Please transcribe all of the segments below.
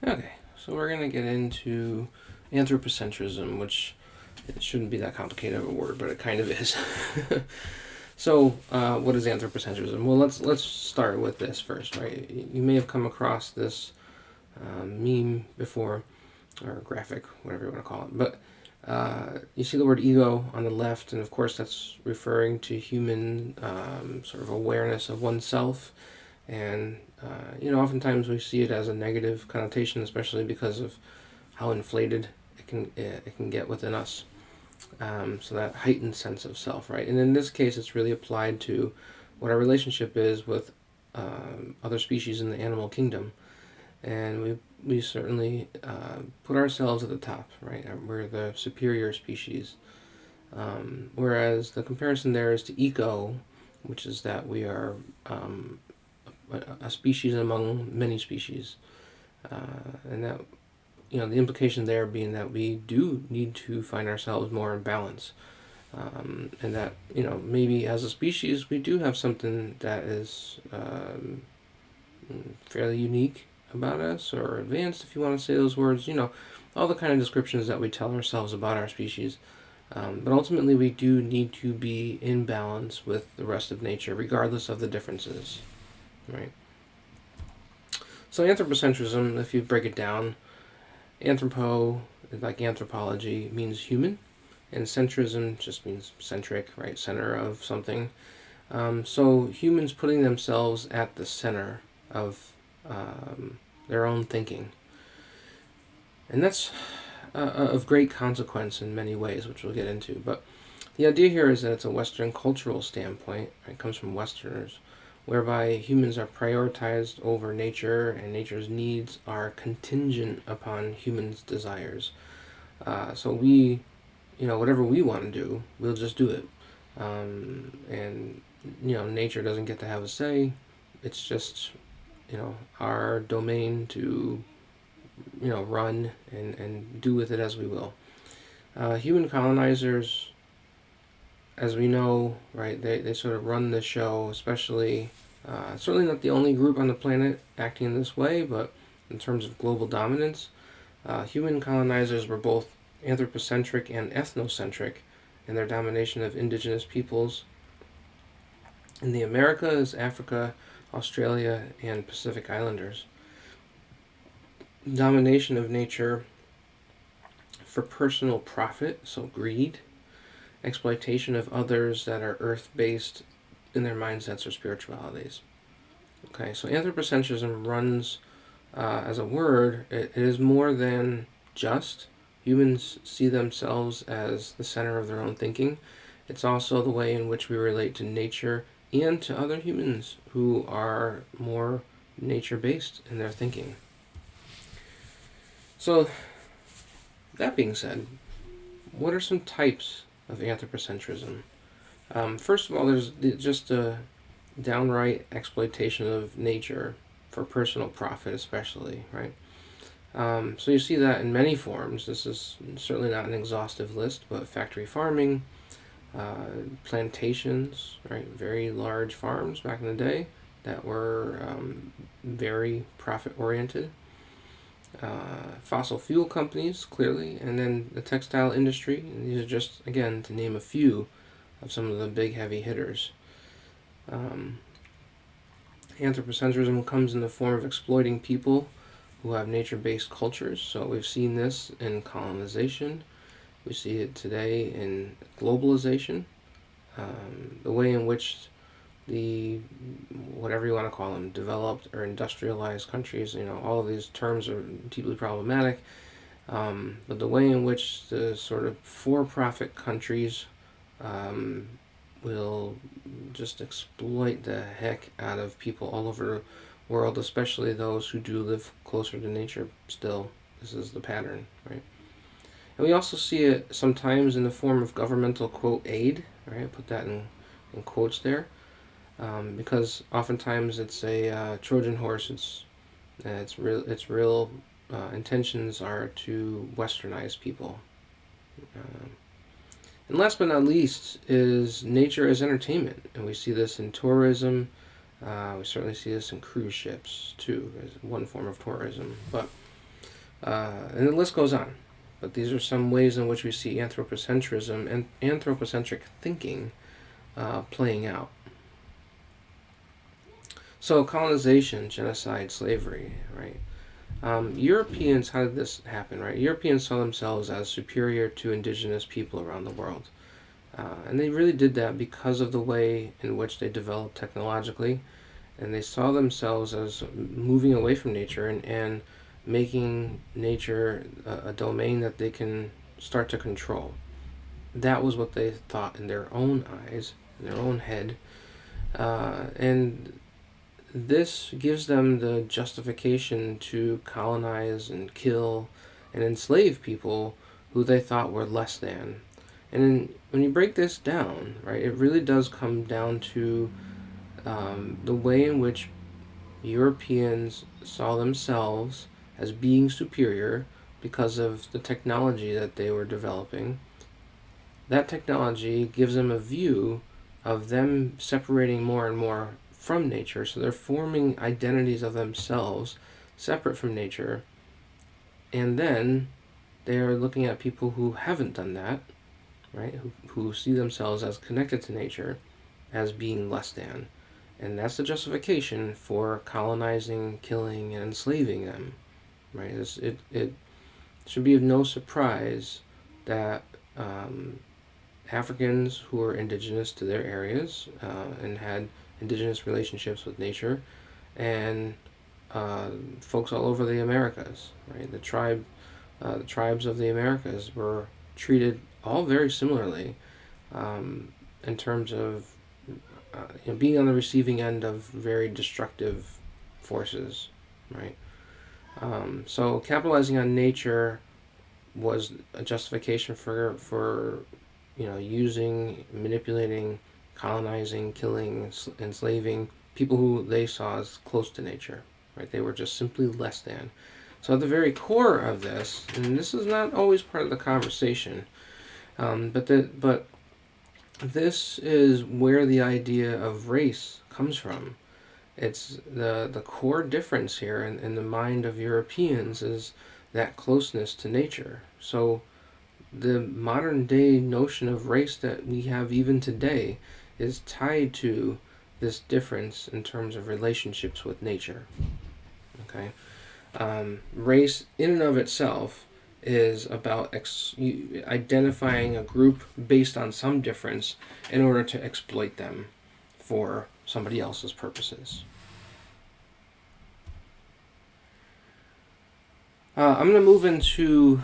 Okay, so we're going to get into anthropocentrism, which it shouldn't be that complicated of a word, but it kind of is. So, what is anthropocentrism? Well, let's start with this first, right? You may have come across this meme before, or graphic, whatever you want to call it. But you see the word ego on the left, and of course that's referring to human sort of awareness of oneself. And oftentimes we see it as a negative connotation, especially because of how inflated it can get within us. So that heightened sense of self, right? And in this case, it's really applied to what our relationship is with other species in the animal kingdom, and we certainly put ourselves at the top, right? We're the superior species. Whereas the comparison there is to eco, which is that we are a species among many species, and that the implication there being that we do need to find ourselves more in balance, and that maybe as a species we do have something that is fairly unique about us, or advanced, if you want to say those words. All the kind of descriptions that we tell ourselves about our species. But ultimately, we do need to be in balance with the rest of nature, regardless of the differences, right? So anthropocentrism, if you break it down, anthropo, like anthropology, means human, and centrism just means centric, right? Center of something. So humans putting themselves at the center of their own thinking. And that's of great consequence in many ways, which we'll get into. But the idea here is that it's a Western cultural standpoint. It comes from Westerners, whereby humans are prioritized over nature, and nature's needs are contingent upon humans' desires. So we, whatever we want to do, we'll just do it. And nature doesn't get to have a say. It's just, our domain to, run and do with it as we will. Human colonizers, as we know, right, they sort of run the show, especially, certainly not the only group on the planet acting in this way, but in terms of global dominance, human colonizers were both anthropocentric and ethnocentric in their domination of indigenous peoples in the Americas, Africa, Australia, and Pacific Islanders. Domination of nature for personal profit, so greed, exploitation of others that are earth-based in their mindsets or spiritualities. Okay, so anthropocentrism runs, as a word, it is more than just. Humans see themselves as the center of their own thinking. It's also the way in which we relate to nature and to other humans who are more nature-based in their thinking. So, that being said, what are some types of anthropocentrism? First of all, there's just a downright exploitation of nature for personal profit, especially, right? So you see that in many forms. This is certainly not an exhaustive list, but factory farming, plantations, right? Very large farms back in the day that were very profit-oriented. Fossil fuel companies, clearly, and then the textile industry. And these are just, again, to name a few of some of the big heavy hitters. Anthropocentrism comes in the form of exploiting people who have nature-based cultures. So we've seen this in colonization. We see it today in globalization. The way in which the, whatever you want to call them, developed or industrialized countries, all of these terms are deeply problematic. But the way in which the sort of for-profit countries will just exploit the heck out of people all over the world, especially those who do live closer to nature still. This is the pattern, right? And we also see it sometimes in the form of governmental, quote, aid, right? I put that in quotes there, because oftentimes it's a Trojan horse. Its real intentions are to westernize people. And last but not least is nature as entertainment, and we see this in tourism. We certainly see this in cruise ships too, as one form of tourism. But And the list goes on. But these are some ways in which we see anthropocentrism and anthropocentric thinking playing out. So colonization, genocide, slavery, right? Europeans, how did this happen, right? Europeans saw themselves as superior to indigenous people around the world. And they really did that because of the way in which they developed technologically. And they saw themselves as moving away from nature and making nature a domain that they can start to control. That was what they thought in their own eyes, in their own head. And this gives them the justification to colonize and kill and enslave people who they thought were less than. And when you break this down, right, it really does come down to the way in which Europeans saw themselves as being superior because of the technology that they were developing. That technology gives them a view of them separating more and more from nature, so they're forming identities of themselves separate from nature, and then they're looking at people who haven't done that, right? Who see themselves as connected to nature as being less than. And that's the justification for colonizing, killing, and enslaving them, right? It should be of no surprise that Africans who were indigenous to their areas and had indigenous relationships with nature, and folks all over the Americas, right? The tribes of the Americas were treated all very similarly in terms of being on the receiving end of very destructive forces, right? So capitalizing on nature was a justification for using, manipulating, colonizing, killing, enslaving people who they saw as close to nature, right? They were just simply less than. So at the very core of this, and this is not always part of the conversation, but this is where the idea of race comes from. It's the core difference here in the mind of Europeans is that closeness to nature. So the modern day notion of race that we have even today is tied to this difference in terms of relationships with nature. Okay, race in and of itself is about identifying a group based on some difference in order to exploit them for somebody else's purposes. I'm going to move into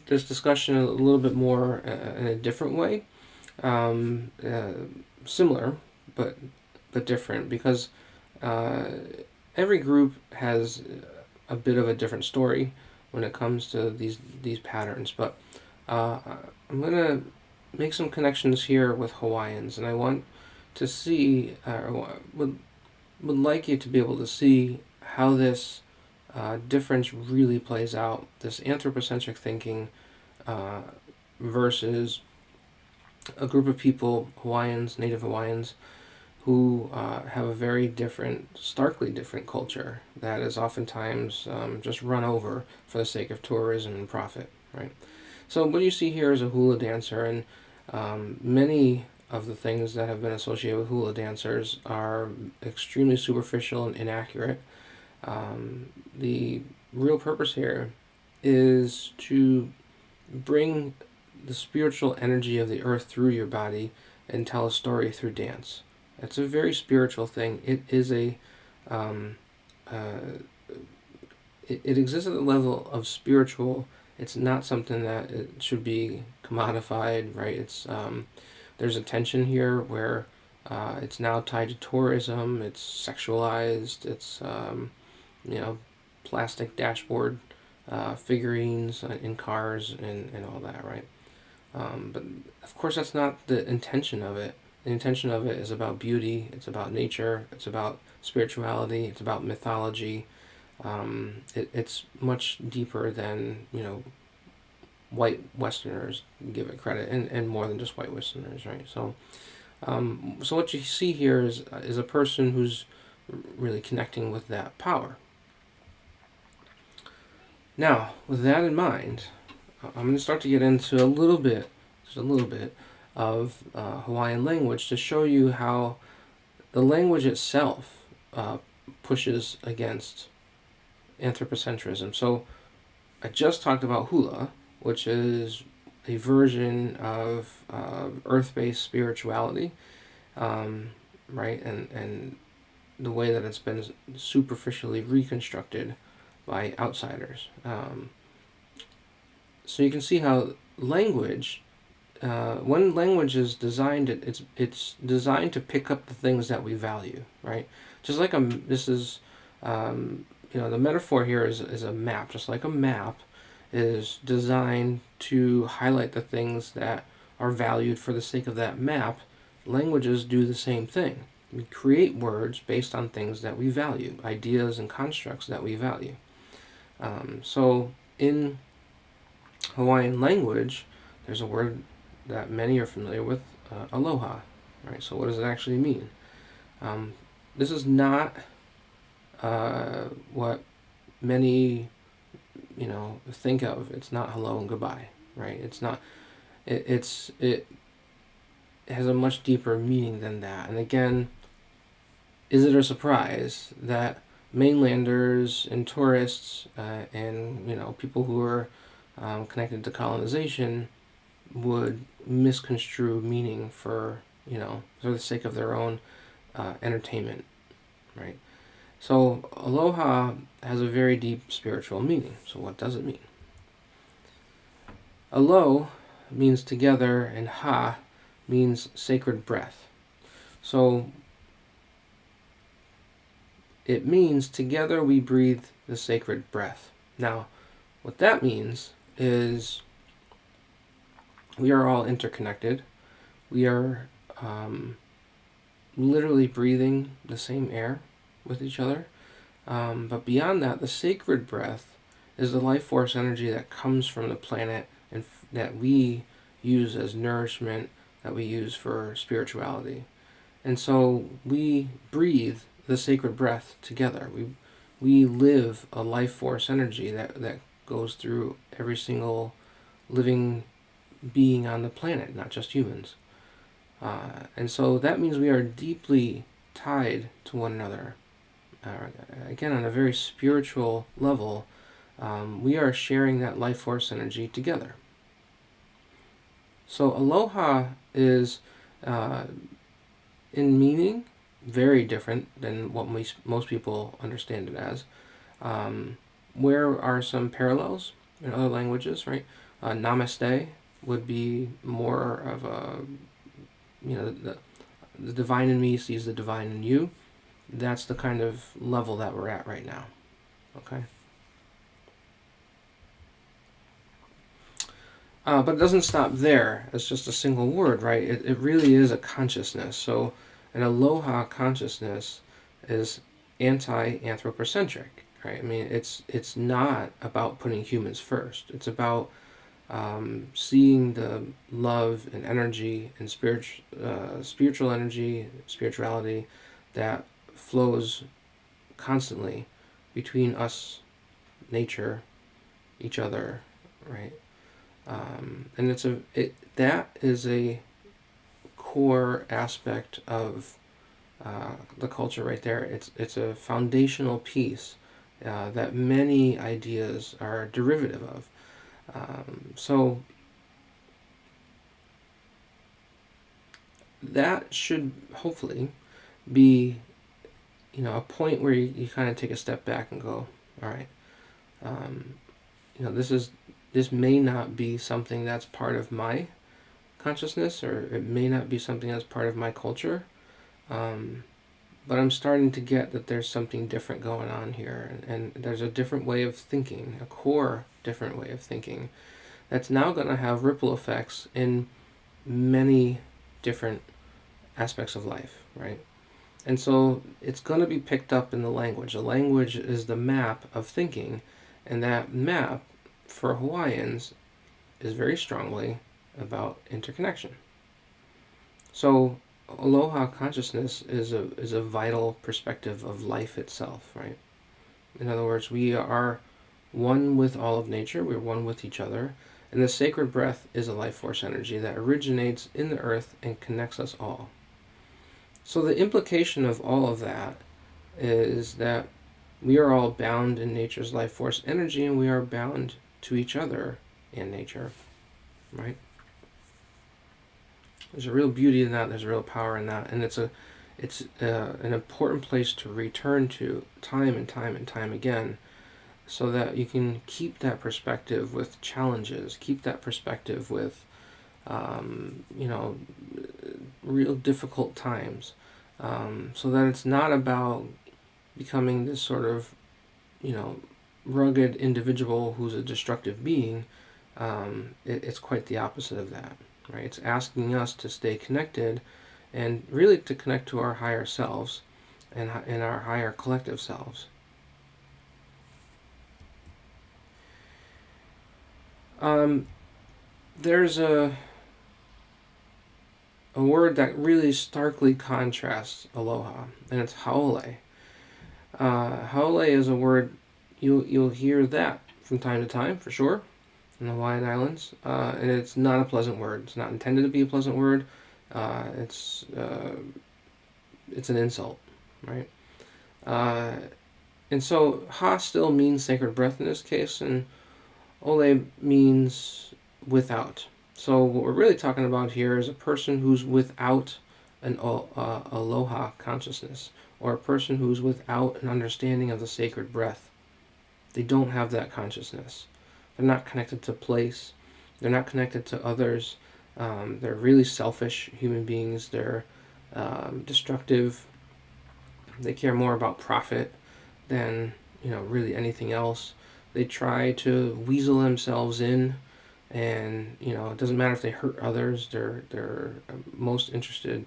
this discussion a little bit more in a different way, um, uh, similar but different, because uh, every group has a bit of a different story when it comes to these patterns. But I'm gonna make some connections here with Hawaiians, and I want to see, would like you to be able to see how this difference really plays out. This anthropocentric thinking uh, versus a group of people, Hawaiians, Native Hawaiians, who have a very different, starkly different culture that is oftentimes just run over for the sake of tourism and profit, right? So what you see here is a hula dancer, and many of the things that have been associated with hula dancers are extremely superficial and inaccurate. The real purpose here is to bring the spiritual energy of the earth through your body and tell a story through dance. It's a very spiritual thing. It is um, uh, it exists at the level of spiritual. It's not something that it should be commodified, right? There's a tension here where it's now tied to tourism. It's sexualized. It's plastic dashboard figurines in cars and all that, right? But of course, that's not the intention of it. The intention of it is about beauty, it's about nature, it's about spirituality, it's about mythology. It's much deeper than, white Westerners give it credit, and more than just white Westerners, right? So what you see here is a person who's really connecting with that power. Now, with that in mind, I'm going to start to get into just a little bit of Hawaiian language to show you how the language itself pushes against anthropocentrism. So I just talked about hula, which is a version of earth-based spirituality, right? And the way that it's been superficially reconstructed by outsiders. So you can see how language, when language is designed, it's designed to pick up the things that we value, right? Just like this is, the metaphor here is a map. Just like a map is designed to highlight the things that are valued for the sake of that map, languages do the same thing. We create words based on things that we value, ideas and constructs that we value. So in Hawaiian language, there's a word that many are familiar with, aloha, right? So what does it actually mean? This is not what many, think of. It's not hello and goodbye, right? It's not. It has a much deeper meaning than that. And again, is it a surprise that mainlanders and tourists and people who are connected to colonization would misconstrue meaning for the sake of their own entertainment, right? So aloha has a very deep spiritual meaning. So what does it mean? Alo means together, and ha means sacred breath. So it means together we breathe the sacred breath. Now, what that means is we are all interconnected. We are literally breathing the same air with each other. But beyond that, the sacred breath is the life force energy that comes from the planet and that we use as nourishment, that we use for spirituality. And so we breathe the sacred breath together. We live a life force energy that goes through every single living being on the planet, not just humans. And so that means we are deeply tied to one another. Again, on a very spiritual level, we are sharing that life force energy together. So aloha is, in meaning, very different than what most people understand it as. Where are some parallels in other languages, right? Namaste would be more of a, the divine in me sees the divine in you. That's the kind of level that we're at right now. Okay? But it doesn't stop there. It's just a single word, right? It really is a consciousness. So an aloha consciousness is anti-anthropocentric, right? I mean, it's not about putting humans first. It's about seeing the love and energy and spiritual energy, spirituality that flows constantly between us, nature, each other, right? And that is a core aspect of the culture right there. It's a foundational piece that many ideas are derivative of. So that should hopefully be, a point where you kind of take a step back and go, all right, this may not be something that's part of my consciousness, or it may not be something that's part of my culture, but I'm starting to get that there's something different going on here, and there's a different way of thinking, a core different way of thinking, that's now going to have ripple effects in many different aspects of life, right? And so it's going to be picked up in the language. The language is the map of thinking, and that map for Hawaiians is very strongly about interconnection. So aloha consciousness is a vital perspective of life itself, right? In other words, we are one with all of nature, we're one with each other, and the sacred breath is a life force energy that originates in the earth and connects us all. So the implication of all of that is that we are all bound in nature's life force energy, and we are bound to each other in nature, right? There's a real beauty in that. There's a real power in that, and it's an important place to return to time and time and time again, so that you can keep that perspective with challenges, keep that perspective with, you know, real difficult times, so that it's not about becoming this sort of, you know, rugged individual who's a destructive being. It's quite the opposite of that, right? It's asking us to stay connected and really to connect to our higher selves and our higher collective selves. There's a word that really starkly contrasts aloha, and it's haole. Haole is a word you'll hear that from time to time for sure in the Hawaiian Islands, and it's not a pleasant word. It's not intended to be a pleasant word. It's an insult, right? And so ha still means sacred breath in this case, and ole means without. So what we're really talking about here is a person who's without an aloha consciousness, or a person who's without an understanding of the sacred breath. They don't have that consciousness. They're not connected to place. They're not connected to others. They're really selfish human beings. They're destructive. They care more about profit than, you know, really anything else. They try to weasel themselves in, and, you know, it doesn't matter if they hurt others. They're most interested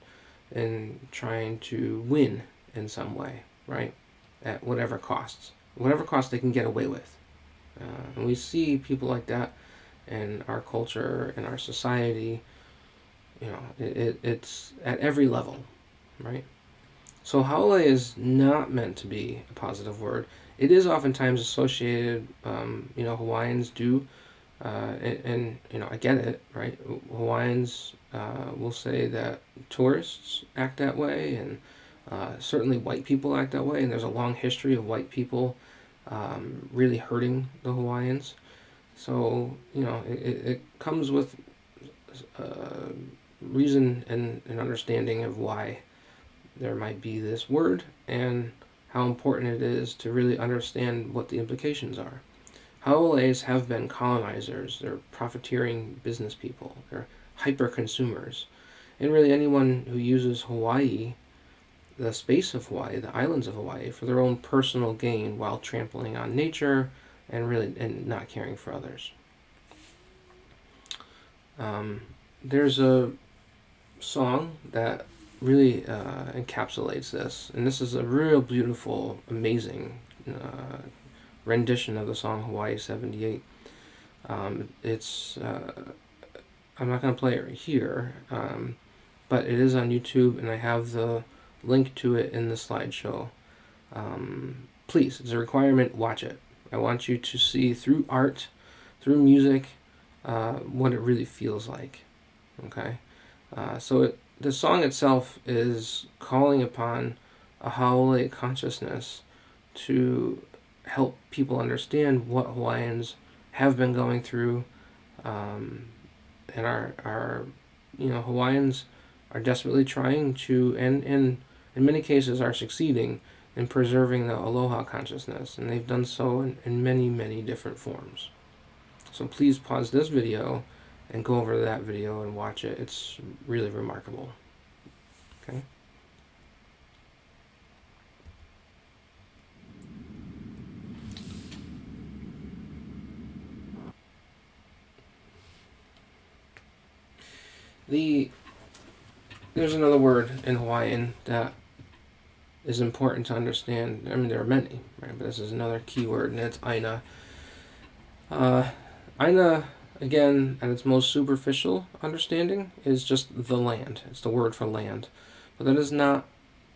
in trying to win in some way, right? At whatever costs, whatever cost they can get away with. And we see people like that in our culture, in our society. You know, it's at every level, right? So haole is not meant to be a positive word. It is oftentimes associated, you know, Hawaiians do, and, you know, I get it, right? Hawaiians will say that tourists act that way, and certainly white people act that way, and there's a long history of white people really hurting the Hawaiians. So, you know, it comes with reason and understanding of why there might be this word and how important it is to really understand what the implications are. Haoles have been colonizers, they're profiteering business people, they're hyper consumers. And really anyone who uses Hawaii, the space of Hawaii, the islands of Hawaii, for their own personal gain while trampling on nature and not caring for others. There's a song that really encapsulates this, and this is a real beautiful, amazing rendition of the song Hawaii 78. It's I'm not going to play it here, but it is on YouTube, and I have the link to it in the slideshow. Please, it's a requirement, watch it. I want you to see through art, through music, what it really feels like. Okay? The song itself is calling upon a haole consciousness to help people understand what Hawaiians have been going through, and our you know, Hawaiians are desperately trying to, and in many cases are succeeding in preserving the aloha consciousness, and they've done so in many, many different forms. So please pause this video and go over to that video and watch it. It's really remarkable. Okay? There's another word in Hawaiian that is important to understand. I mean, there are many, right? But this is another key word, and it's aina. Aina, again, at its most superficial understanding, is just the land. It's the word for land. But that is not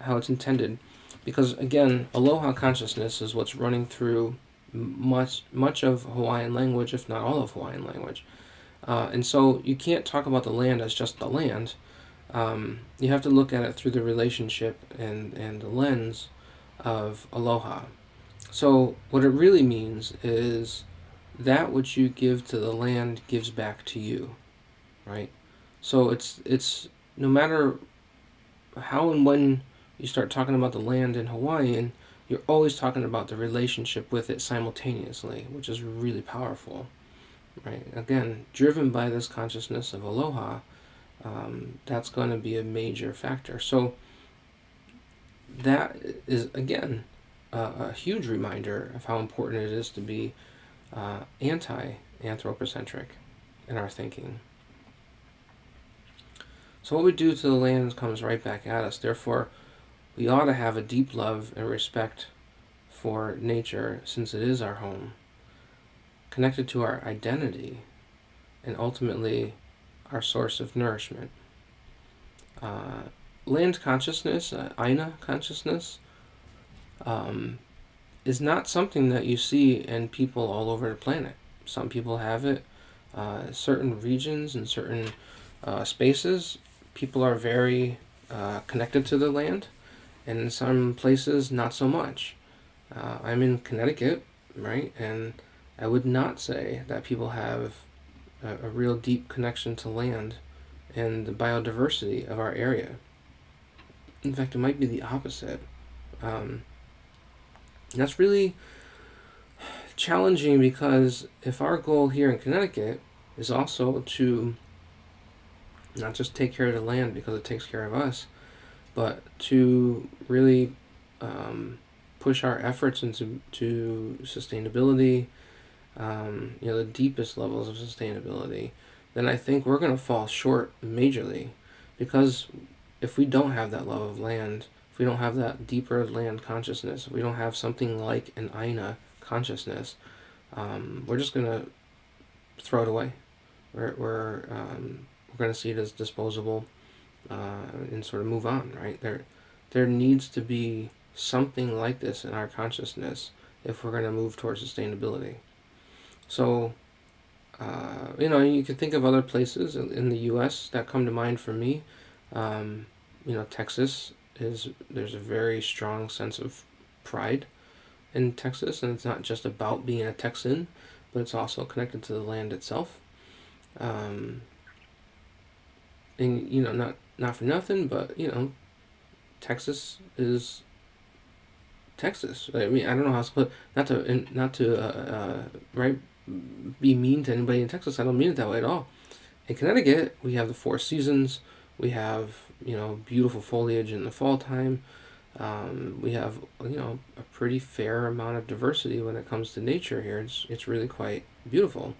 how it's intended. Because, again, aloha consciousness is what's running through much of Hawaiian language, if not all of Hawaiian language. And so you can't talk about the land as just the land. You have to look at it through the relationship and the lens of aloha. So what it really means is that which you give to the land gives back to you, right? So it's no matter how and when you start talking about the land in Hawaiian, you're always talking about the relationship with it simultaneously, which is really powerful, right? Again, driven by this consciousness of aloha, that's going to be a major factor. So that is, again, a huge reminder of how important it is to be anti-anthropocentric in our thinking. So what we do to the land comes right back at us. Therefore, we ought to have a deep love and respect for nature, since it is our home, connected to our identity, and ultimately our source of nourishment. Land consciousness, Aina consciousness, is not something that you see in people all over the planet. Some people have it. Certain regions and certain spaces, people are very connected to the land, and in some places, not so much. I'm in Connecticut, right? And I would not say that people have a real deep connection to land and the biodiversity of our area. In fact, it might be the opposite. That's really challenging, because if our goal here in Connecticut is also to not just take care of the land because it takes care of us, but to really push our efforts into sustainability, the deepest levels of sustainability, then I think we're going to fall short majorly, because if we don't have that love of land, if we don't have that deeper land consciousness, if we don't have something like an Aina consciousness, we're just going to throw it away. We're going to see it as disposable and sort of move on, right? There needs to be something like this in our consciousness if we're going to move towards sustainability. So, you can think of other places in the U.S. that come to mind for me. Texas there's a very strong sense of pride in Texas, and it's not just about being a Texan, but it's also connected to the land itself. And not for nothing, but Texas is Texas. I mean, I don't know how to put, not to right, be mean to anybody in Texas. I don't mean it that way at all. In Connecticut, we have the four seasons. We have beautiful foliage in the fall time. We have a pretty fair amount of diversity when it comes to nature here. It's really quite beautiful.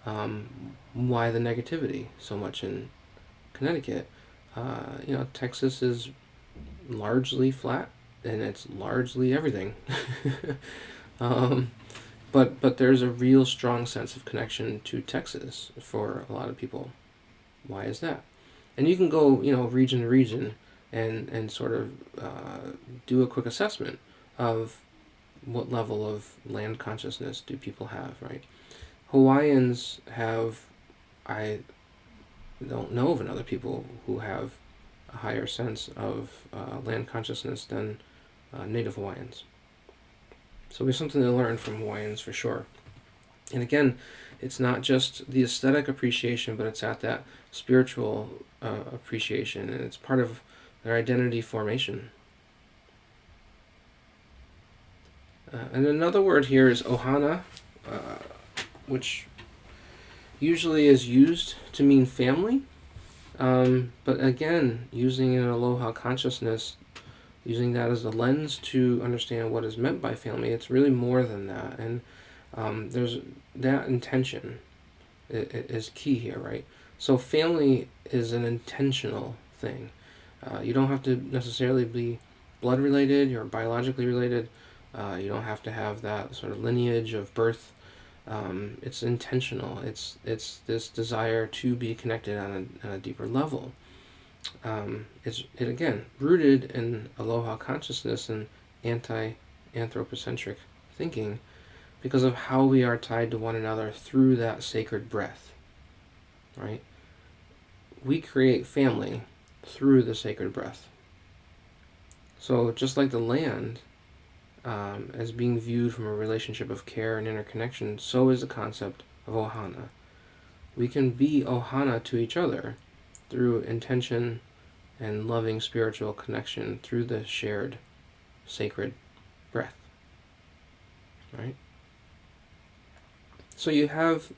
Why the negativity so much in Connecticut? Texas is largely flat, and it's largely everything. But there's a real strong sense of connection to Texas for a lot of people. Why is that? And you can go, region to region and sort of do a quick assessment of what level of land consciousness do people have, right? Hawaiians have, I don't know of another people who have a higher sense of land consciousness than Native Hawaiians. So we have something to learn from Hawaiians for sure. And again, it's not just the aesthetic appreciation, but it's at that spiritual appreciation, and it's part of their identity formation. And another word here is ohana, which usually is used to mean family. But again, using an aloha consciousness, using that as a lens to understand what is meant by family, it's really more than that. And there's that intention is key here, right? So family is an intentional thing. You don't have to necessarily be blood related or biologically related. You don't have to have that sort of lineage of birth. It's intentional. It's this desire to be connected on a deeper level. It's again rooted in aloha consciousness and anti-anthropocentric thinking, because of how we are tied to one another through that sacred breath, right? We create family through the sacred breath. So just like the land, as being viewed from a relationship of care and interconnection, so is the concept of ohana. We can be ohana to each other through intention and loving spiritual connection through the shared sacred breath, right? So you have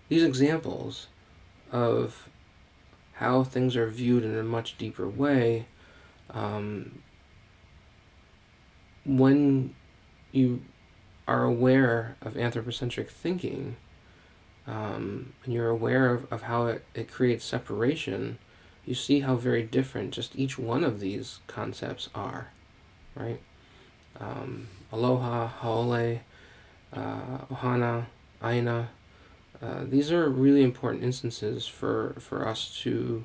these examples of how things are viewed in a much deeper way when you are aware of anthropocentric thinking, and you're aware of how it creates separation. You see how very different just each one of these concepts are, right? Aloha, haole, ohana, aina. These are really important instances for us to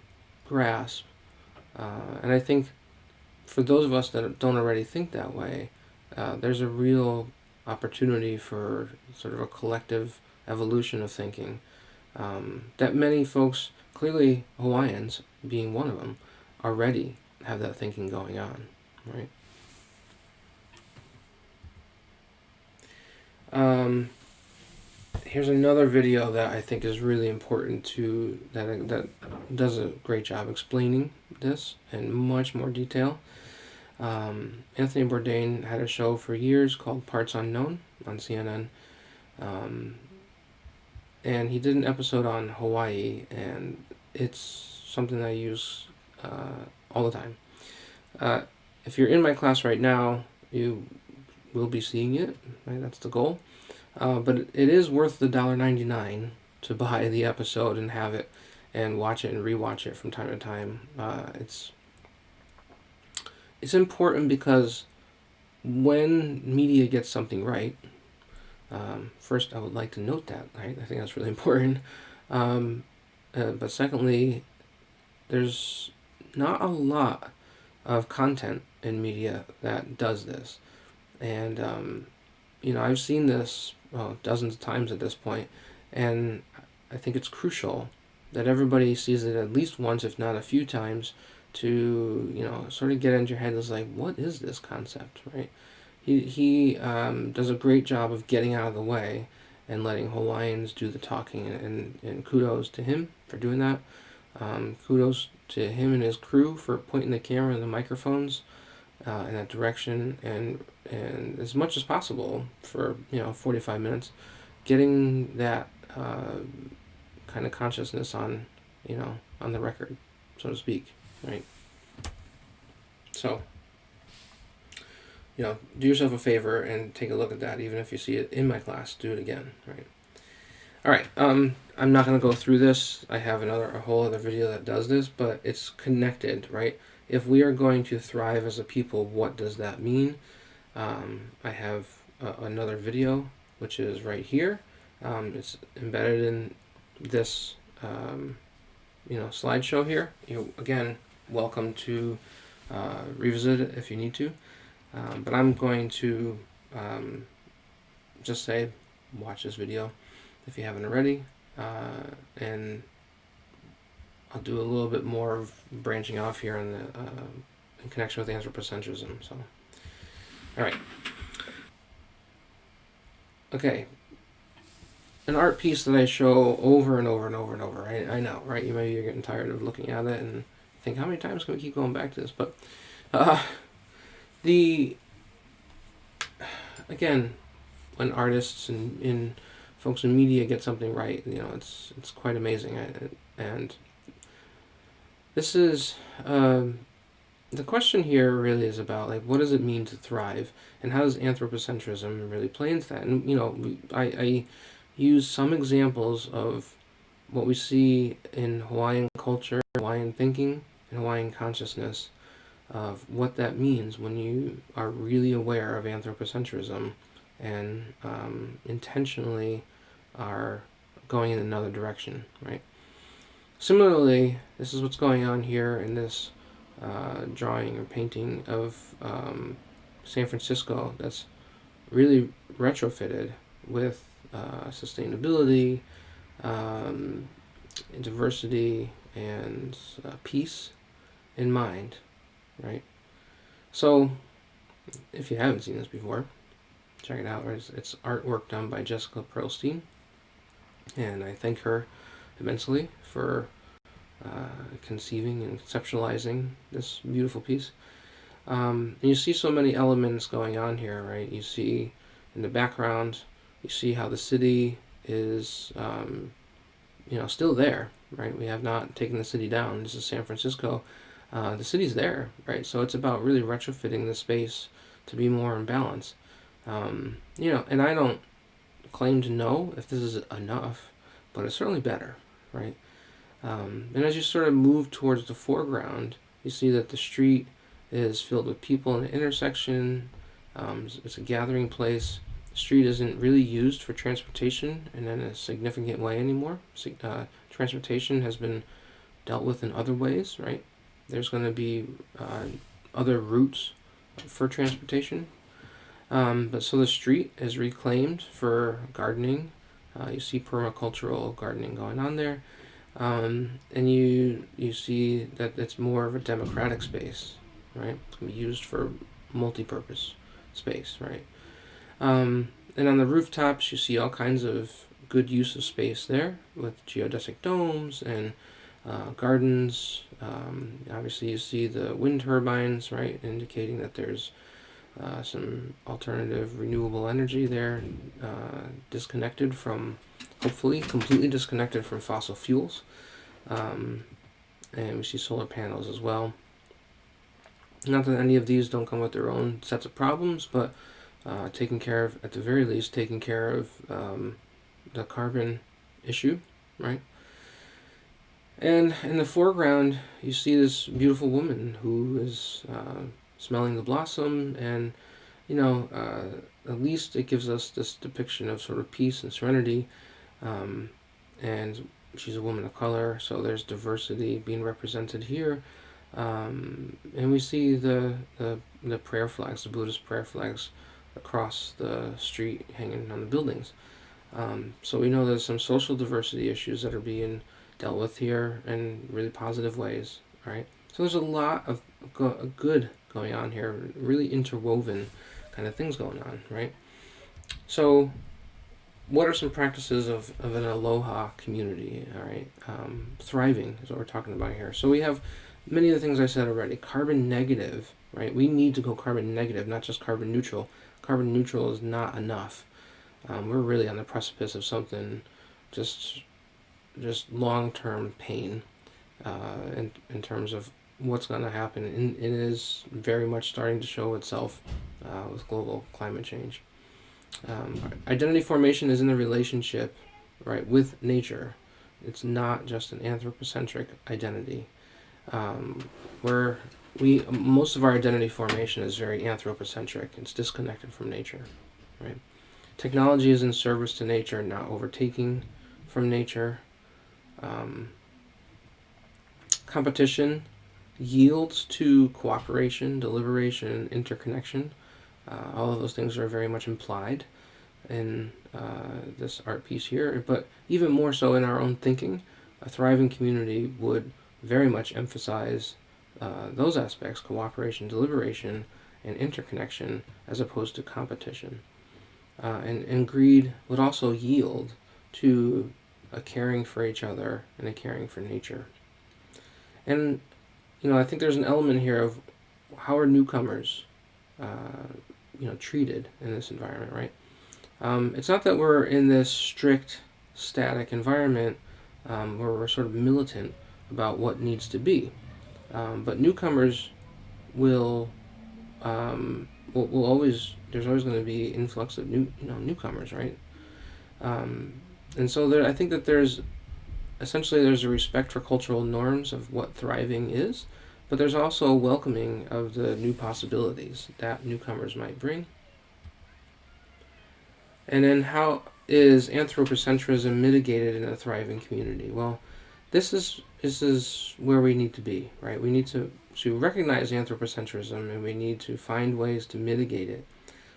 grasp. And I think for those of us that don't already think that way, there's a real opportunity for sort of a collective evolution of thinking that many folks, clearly Hawaiians being one of them, already have that thinking going on, right? Here's another video that I think is really important that does a great job explaining this in much more detail. Anthony Bourdain had a show for years called Parts Unknown on CNN. And he did an episode on Hawaii, and it's something that I use all the time. If you're in my class right now, you will be seeing it, right? That's the goal. But it is worth the $1.99 to buy the episode and have it and watch it and rewatch it from time to time. It's important because when media gets something right, first I would like to note that, right? I think that's really important. But secondly, there's not a lot of content in media that does this. And, I've seen this dozens of times at this point, and I think it's crucial that everybody sees it at least once, if not a few times, to, sort of get into your head. It's like, what is this concept, right? He does a great job of getting out of the way and letting Hawaiians do the talking, and kudos to him for doing that. Kudos to him and his crew for pointing the camera and the microphones in that direction, and as much as possible for 45 minutes, getting that kind of consciousness on on the record, so to speak, right? So do yourself a favor and take a look at that. Even if you see it in my class, do it again, right? All right. I'm not going to go through this. I have a whole other video that does this, but it's connected, right? If we are going to thrive as a people, what does that mean? I have another video, which is right here. It's embedded in this, slideshow here. Again, welcome to revisit it if you need to. But I'm going to just say, watch this video if you haven't already, and I'll do a little bit more of branching off here in connection with anthropocentrism. So, all right, okay. An art piece that I show over and over and over and over. I know, right? Maybe you're getting tired of looking at it and think, how many times can we keep going back to this? But again, when artists and folks in media get something right, it's quite amazing. And this is the question here really is about, like, what does it mean to thrive, and how does anthropocentrism really play into that? And I use some examples of what we see in Hawaiian culture, Hawaiian thinking, and Hawaiian consciousness, of what that means when you are really aware of anthropocentrism and intentionally are going in another direction, right? Similarly, this is what's going on here in this drawing or painting of San Francisco that's really retrofitted with sustainability, um, diversity, and peace in mind, right? So, if you haven't seen this before, check it out. It's artwork done by Jessica Pearlstein, and I thank her immensely for conceiving and conceptualizing this beautiful piece. And you see so many elements going on here, right? You see in the background, you see how the city is, still there, right? We have not taken the city down. This is San Francisco. The city's there, right? So it's about really retrofitting the space to be more in balance. And I don't claim to know if this is enough, but it's certainly better, right? And as you sort of move towards the foreground, you see that the street is filled with people in the intersection. It's a gathering place. The street isn't really used for transportation in a significant way anymore. Transportation has been dealt with in other ways, right? There's going to be other routes for transportation. But so the street is reclaimed for gardening. You see permacultural gardening going on there. And you see that it's more of a democratic space, right? It's going to be used for multi-purpose space, right? And on the rooftops, you see all kinds of good use of space there with geodesic domes and gardens. Obviously, you see the wind turbines, right, indicating that there's some alternative renewable energy there, disconnected from, hopefully, completely disconnected from fossil fuels. And we see solar panels as well. Not that any of these don't come with their own sets of problems, but taking care of, at the very least, taking care of the carbon issue, right? And in the foreground, you see this beautiful woman who is smelling the blossom, and at least it gives us this depiction of sort of peace and serenity. And she's a woman of color, so there's diversity being represented here. And we see the prayer flags, the Buddhist prayer flags, across the street hanging on the buildings. So we know there's some social diversity issues that are being dealt with here in really positive ways, right? So there's a lot of good going on here, really interwoven kind of things going on, right? So what are some practices of an aloha community, all right? Thriving is what we're talking about here. So we have many of the things I said already. Carbon negative, right? We need to go carbon negative, not just carbon neutral. Carbon neutral is not enough. We're really on the precipice of something just long-term pain in terms of what's going to happen. And it is very much starting to show itself with global climate change. Identity formation is in the relationship, right, with nature. It's not just an anthropocentric identity. Where most of our identity formation is very anthropocentric. It's disconnected from nature, right? Technology is in service to nature, not overtaking from nature. Competition yields to cooperation, deliberation, interconnection. All of those things are very much implied in this art piece here, but even more so in our own thinking. A thriving community would very much emphasize those aspects: cooperation, deliberation, and interconnection, as opposed to competition. And greed would also yield to a caring for each other and a caring for nature. And I think there's an element here of how are newcomers treated in this environment, right? It's not that we're in this strict, static environment where we're sort of militant about what needs to be, but newcomers will always. There's always going to be influx of newcomers, right? And so I think that there's a respect for cultural norms of what thriving is, but there's also a welcoming of the new possibilities that newcomers might bring. And then how is anthropocentrism mitigated in a thriving community? Well, this is where we need to be, right? We need to recognize anthropocentrism, and we need to find ways to mitigate it.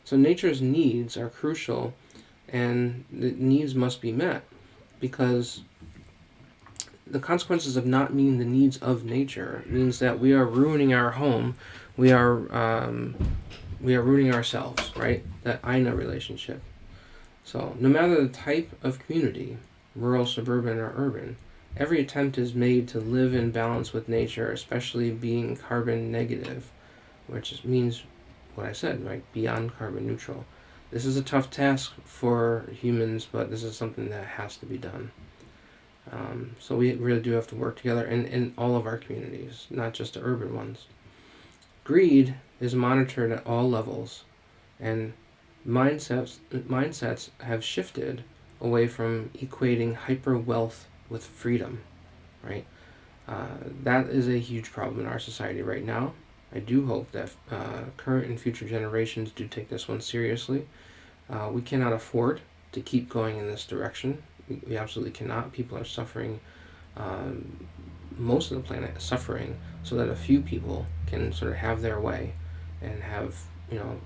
So nature's needs are crucial, and the needs must be met, because the consequences of not meeting the needs of nature means that we are ruining our home. We are ruining ourselves, right? That Aina relationship. So no matter the type of community, rural, suburban, or urban, every attempt is made to live in balance with nature, especially being carbon negative, which means what I said, right? Beyond carbon neutral. This is a tough task for humans, but this is something that has to be done. So we really do have to work together in all of our communities, not just the urban ones. Greed is monitored at all levels, and mindsets have shifted away from equating hyper wealth with freedom, right? That is a huge problem in our society right now. I do hope that current and future generations do take this one seriously. We cannot afford to keep going in this direction. We absolutely cannot. People are suffering. Most of the planet is suffering so that a few people can sort of have their way and have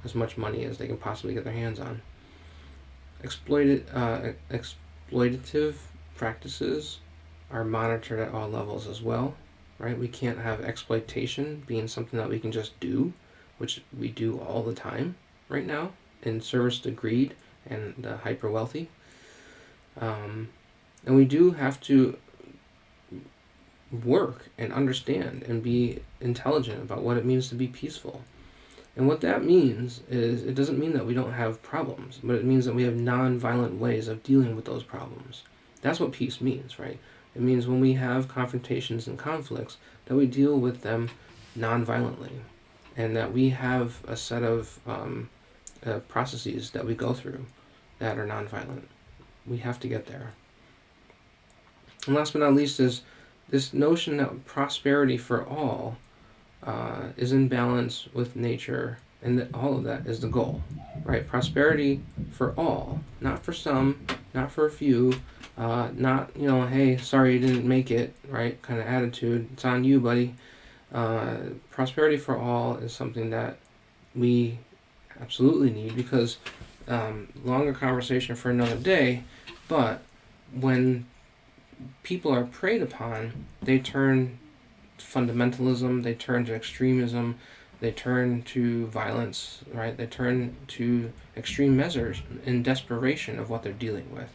as much money as they can possibly get their hands on. Exploitative practices are monitored at all levels as well, right? We can't have exploitation being something that we can just do, which we do all the time right now in service to greed and the hyper wealthy. And we do have to work and understand and be intelligent about what it means to be peaceful. And what that means is, it doesn't mean that we don't have problems, but it means that we have non-violent ways of dealing with those problems. That's what peace means, right? It means when we have confrontations and conflicts, that we deal with them non-violently, and that we have a set of processes that we go through that are non-violent. We have to get there. And last but not least is this notion that prosperity for all is in balance with nature, and that all of that is the goal, right? Prosperity for all, not for some, not for a few, not, hey, sorry you didn't make it, right? Kind of attitude. It's on you, buddy. Prosperity for all is something that we absolutely need, because longer conversation for another day, but when people are preyed upon, they turn fundamentalism, they turn to extremism, they turn to violence, right? They turn to extreme measures in desperation of what they're dealing with.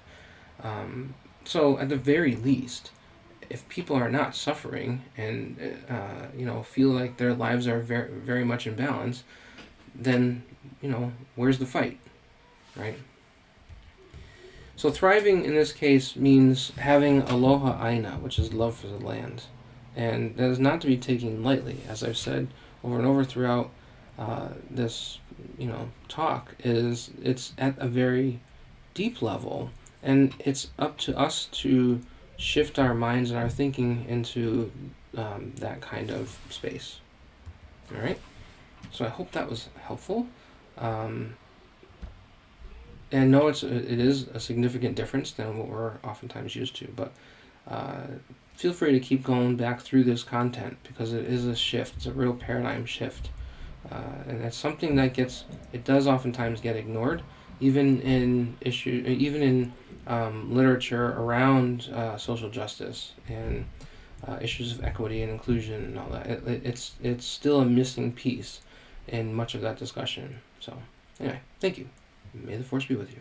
So at the very least, if people are not suffering and feel like their lives are very, very much in balance, then where's the fight, right? So thriving in this case means having aloha aina, which is love for the land. And that is not to be taken lightly, as I've said over and over throughout this, talk. It's at a very deep level, and it's up to us to shift our minds and our thinking into that kind of space. All right. So I hope that was helpful. And no, it is a significant difference than what we're oftentimes used to, but feel free to keep going back through this content, because it is a shift. It's a real paradigm shift, and it's something that it does oftentimes get ignored, even in literature around social justice and issues of equity and inclusion and all that. It's still a missing piece in much of that discussion. So anyway, thank you. May the force be with you.